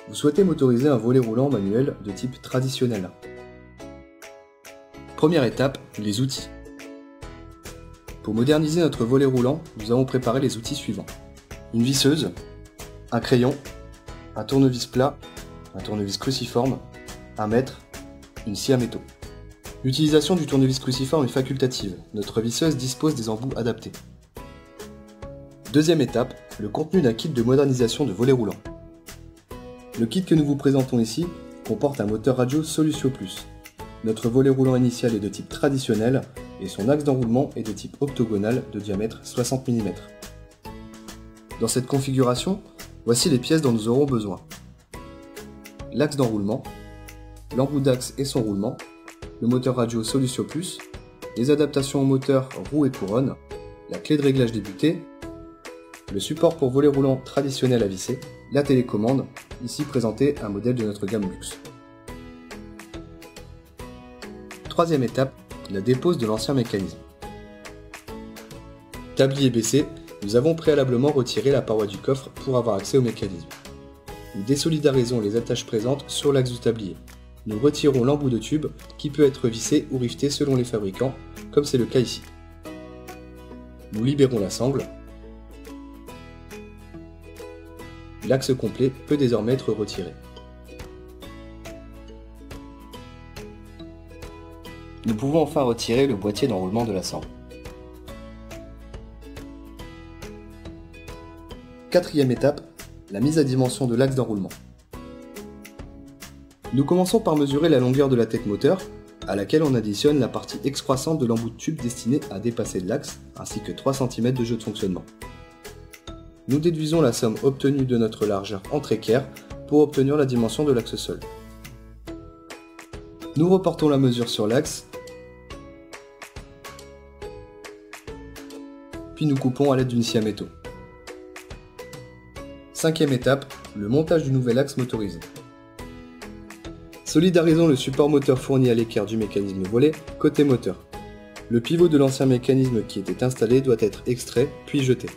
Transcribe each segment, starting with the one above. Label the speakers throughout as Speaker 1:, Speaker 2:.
Speaker 1: Vous souhaitez motoriser un volet roulant manuel de type traditionnel. Première étape, les outils. Pour moderniser notre volet roulant, nous avons préparé les outils suivants. Une visseuse, un crayon, un tournevis plat, un tournevis cruciforme, un mètre, une scie à métaux. L'utilisation du tournevis cruciforme est facultative. Notre visseuse dispose des embouts adaptés. Deuxième étape, le contenu d'un kit de modernisation de volet roulant. Le kit que nous vous présentons ici comporte un moteur radio Solution Plus. Notre volet roulant initial est de type traditionnel et son axe d'enroulement est de type octogonal de diamètre 60 mm. Dans cette configuration, voici les pièces dont nous aurons besoin. L'axe d'enroulement, l'embout d'axe et son roulement, le moteur radio Solution Plus, les adaptations au moteur roue et couronne, la clé de réglage des butées, le support pour volet roulant traditionnel à visser, la télécommande, ici présenté un modèle de notre gamme luxe. Troisième étape, la dépose de l'ancien mécanisme. Tablier baissé, nous avons préalablement retiré la paroi du coffre pour avoir accès au mécanisme. Nous désolidarisons les attaches présentes sur l'axe du tablier. Nous retirons l'embout de tube qui peut être vissé ou rifté selon les fabricants, comme c'est le cas ici. Nous libérons la sangle. L'axe complet peut désormais être retiré. Nous pouvons enfin retirer le boîtier d'enroulement de la sangle. Quatrième étape, la mise à dimension de l'axe d'enroulement. Nous commençons par mesurer la longueur de la tête moteur, à laquelle on additionne la partie excroissante de l'embout de tube destiné à dépasser l'axe, ainsi que 3 cm de jeu de fonctionnement. Nous déduisons la somme obtenue de notre largeur entre équerres pour obtenir la dimension de l'axe sol. Nous reportons la mesure sur l'axe, puis nous coupons à l'aide d'une scie à métaux. Cinquième étape, le montage du nouvel axe motorisé. Solidarisons le support moteur fourni à l'équerre du mécanisme volet côté moteur. Le pivot de l'ancien mécanisme qui était installé doit être extrait puis jeté.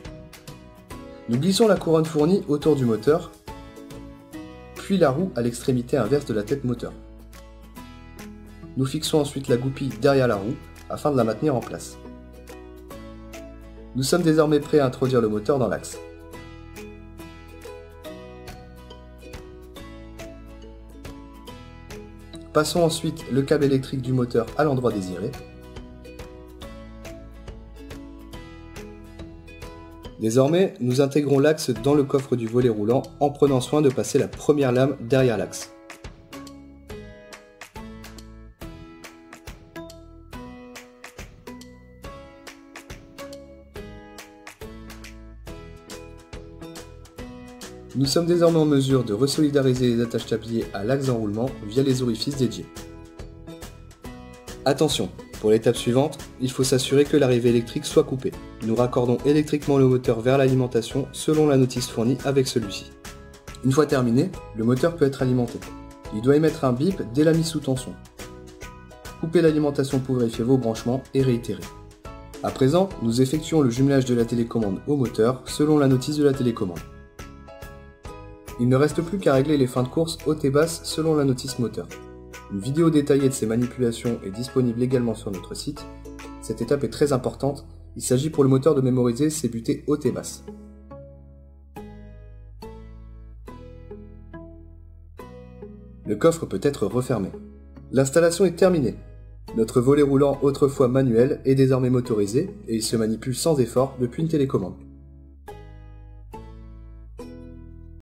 Speaker 1: Nous glissons la couronne fournie autour du moteur, puis la roue à l'extrémité inverse de la tête moteur. Nous fixons ensuite la goupille derrière la roue afin de la maintenir en place. Nous sommes désormais prêts à introduire le moteur dans l'axe. Passons ensuite le câble électrique du moteur à l'endroit désiré. Désormais, nous intégrons l'axe dans le coffre du volet roulant en prenant soin de passer la première lame derrière l'axe. Nous sommes désormais en mesure de resolidariser les attaches tablier à l'axe d'enroulement via les orifices dédiés. Attention, pour l'étape suivante, il faut s'assurer que l'arrivée électrique soit coupée. Nous raccordons électriquement le moteur vers l'alimentation selon la notice fournie avec celui-ci. Une fois terminé, le moteur peut être alimenté. Il doit émettre un bip dès la mise sous tension. Coupez l'alimentation pour vérifier vos branchements et réitérer. À présent, nous effectuons le jumelage de la télécommande au moteur selon la notice de la télécommande. Il ne reste plus qu'à régler les fins de course haute et basse selon la notice moteur. Une vidéo détaillée de ces manipulations est disponible également sur notre site. Cette étape est très importante, il s'agit pour le moteur de mémoriser ses butées hautes et basses. Le coffre peut être refermé. L'installation est terminée. Notre volet roulant autrefois manuel est désormais motorisé et il se manipule sans effort depuis une télécommande.